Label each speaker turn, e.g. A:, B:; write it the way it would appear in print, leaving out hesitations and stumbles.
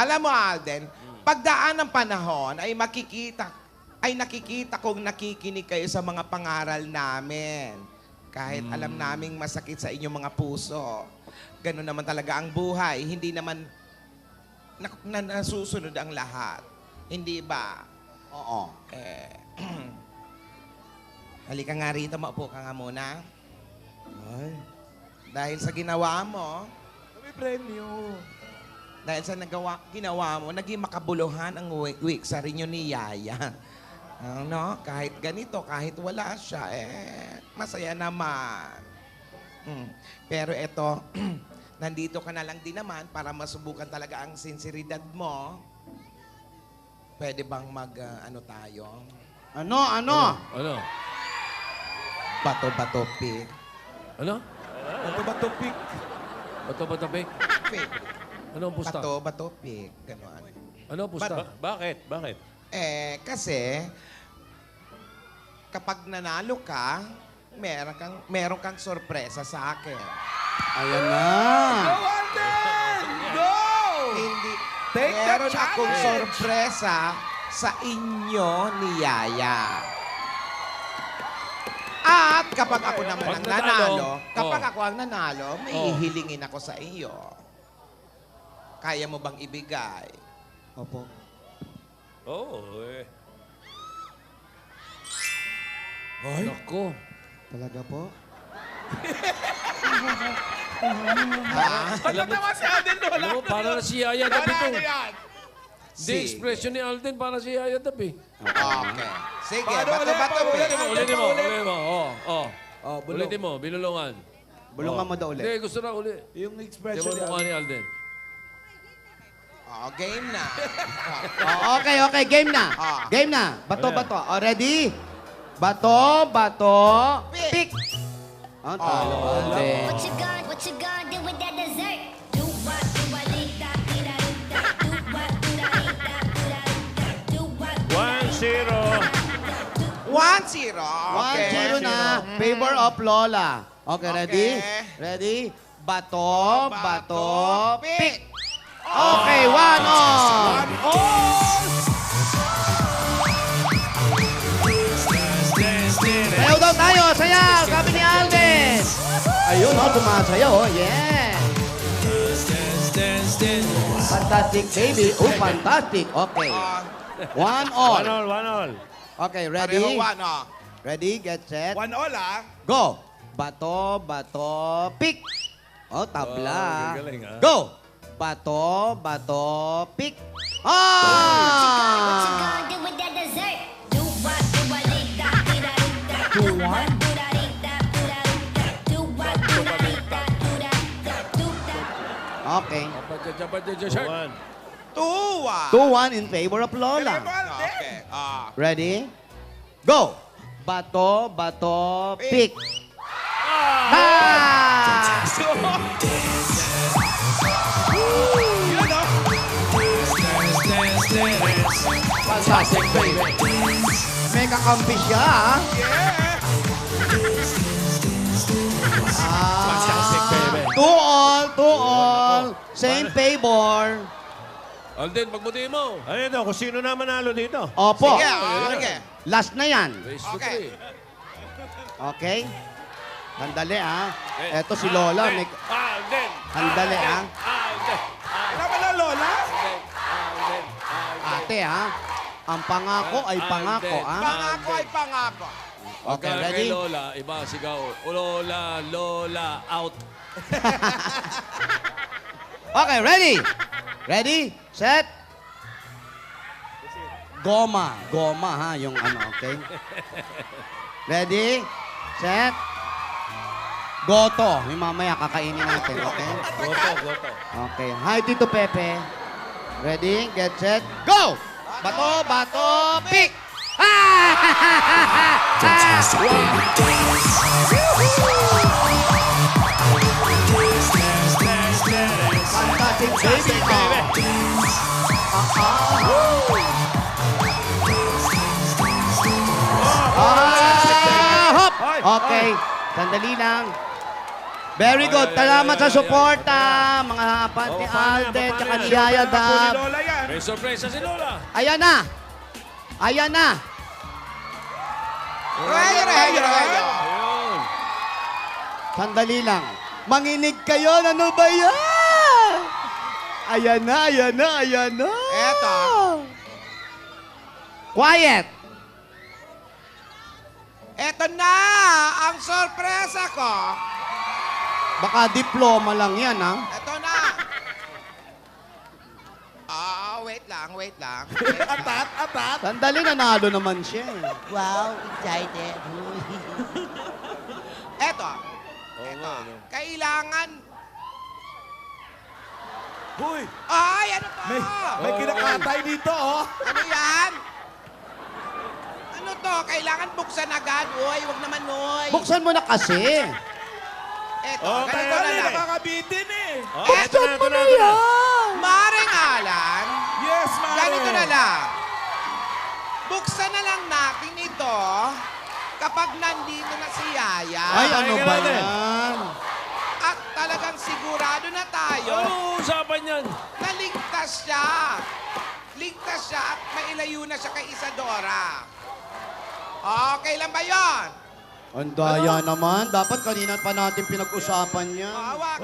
A: Alam mo, Alden, pagdaan ng panahon ay nakikita kong nakikinig kayo sa mga pangaral namin. Kahit alam naming masakit sa inyong mga puso. Ganun naman talaga ang buhay. Hindi naman nasusunod ang lahat. Hindi ba?
B: Oo.
A: Halika nga rito, maupo ka nga muna.
B: Ay.
A: Dahil sa ginawa mo,
B: May premyo.
A: dahil sa ginawa mo, naging makabuluhan ang week sa rinyo ni Yaya. Ano? Kahit ganito, kahit wala siya, masaya naman. Pero eto, nandito ka na lang din naman para masubukan talaga ang sinseridad mo. Pwede bang ano tayo?
B: Ano?
C: Ano?
A: Bato-bato pick.
C: Ano?
B: Bato-bato pick.
C: Bato-bato pick?
A: Pick.
C: Ano ang pusta?
A: Bato-bato pick. Ganon.
C: Ano ang pusta?
D: Bakit? Bakit?
A: Kasi, kapag nanalo ka, meron kang sorpresa sa akin.
B: Ayan na.
D: Go!
A: Hindi.
D: Take the
A: Meron akong
D: challenge!
A: sorpresa sa inyo ni Yaya. At kapag ako naman
C: Pag
A: ang
C: nanalo,
A: kapag
C: oh.
A: ako ang nanalo, may
C: Oh.
A: ihilingin ako sa iyo. Kaya mo bang ibigay?
B: Opo.
D: Oo, eh.
B: Ay.
C: Naku.
B: Talaga po?
C: Alam mo,
D: Naman si Alden, wala
C: alam mo, para na si Yaya Dab
D: Wala
C: ito.
D: na yan.
C: Hindi,
A: Sige.
C: expression ni Alden para si Yaya Dab eh.
A: Okay. Sige,
D: Paano
A: bato-bato
D: ulit?
A: pick.
C: Ulitin mo, ulitin mo.
B: Oh, bulong.
C: Ulitin mo, binulungan.
B: Bulungan mo daw
C: Hindi,
B: ulit.
C: gusto na uli.
B: Yung
C: Hindi
B: expression
C: mo mukha ni Alden.
A: Game na.
B: Oh, okay. Game na.
A: Ah.
B: Game na. Bato. Oh, ready? Bato. Pick. Ang talo. Alden.
E: What you gonna do with that dessert? Do what, do I need that, need I need that, do what, do I need that, need I need that, do what, do I need
D: 1-0.
A: 1-0.
B: 1-0 na. Favor of Lola. Okay, ready?
A: Okay.
B: Ready? Bato,
A: pick.
B: pick. Okay, 1-all. Sayaw daw tayo, sayaw. Sabi ni Alden. Ayun, sumasayaw, yeah. Fantastic, baby. Oh, fantastic. Okay. 1-all.
D: 1-1.
B: Okay,
A: Ready?
B: ready?
A: Pareho 1,
B: Ready, get set.
D: 1-1, ah.
B: Go! Bato, pick! Oh, tabla.
D: gagaling, ah.
B: Go! Bato, pick!
E: What you
B: Ah!
E: gonna do with that dessert? Do what, do I need that, need I need that, do what, do I need that, do I need that, do what, do I need that, do that, do that.
B: Okay.
A: 2-1.
B: 2-1 in favor of Lola.
A: Okay.
B: Ready? Go! Bato, pick! Ah! Fantastic, baby. May kakampi siya, ah.
D: Fantastic, baby.
B: 2-all. Same favor.
C: Alden, pagbuti mo.
D: Ayun daw, kung sino na manalo dito.
B: Opo.
A: Sige, sige.
B: Last na yan.
C: Race to
A: Okay.
C: 3.
B: Okay? Handali, ah. Eto si Lola. May...
D: Alden.
B: Handali, ah.
D: Alden. Wala ba na, Lola?
B: Ate, ah. Ang pangako ay pangako, ah.
A: Pangako ay pangako.
B: Okay,
C: Pagka
B: ready?
C: kay Lola, iba sigaw. Lola, out.
B: Okay, ready? Ready? Set? Goma. Goma, ha? Yung ano, okay? Ready? Set? Goto. Yung mamaya kakainin natin, okay?
D: Goto.
B: Okay. Hi, Tito Pepe. Ready? Get set? Go! Bato, pick! Ah! Fantastic, baby. Hop! Okay. Sandali lang. Very good. Salamat sa suporta, mga hapat ni Alden, tsaka ni Yaya
D: Ako ni
B: Dab.
D: Lola yan.
C: May sorpresa si Lola.
B: Ayan na. Ayan na.
A: Rayo.
C: Ayun.
B: Sandali lang. Manginig kayo. Ano ba yan? Ayan na, ayan na, ayan na.
A: Eto.
B: Quiet.
A: Eto na ang sorpresa ko.
B: Baka diploma lang yan, ha?
A: Eto na. Wait lang.
D: Atat.
B: Sandali, nanalo naman siya. eh.
F: Wow, excited.
A: Eto.
C: Oo nga, ano.
A: Kailangan...
D: Huy,
A: Ay, ano to?
D: may kinakatay dito, oh.
A: Ano yan? Ano to? Kailangan buksan agad. Uy, wag naman, uy.
B: Buksan mo na kasi.
A: Eto,
D: Oh,
A: ganito na lang.
D: nakakabitin eh.
A: Eto na yan. Maring Alan,
D: Yes, Mare.
A: ganito na lang. Buksan na lang natin ito kapag nandito na si Yaya.
B: Ay, ano ba
D: ganun eh.
B: yan?
A: At talagang sigurado na tayo
C: Ano usapan yan?
A: na ligtas siya. Ligtas siya at mailayo na siya kay Isadora. Okay lang ba yon?
B: Ang daya naman. Dapat kanina pa natin pinag-usapan yan.
A: Hawak.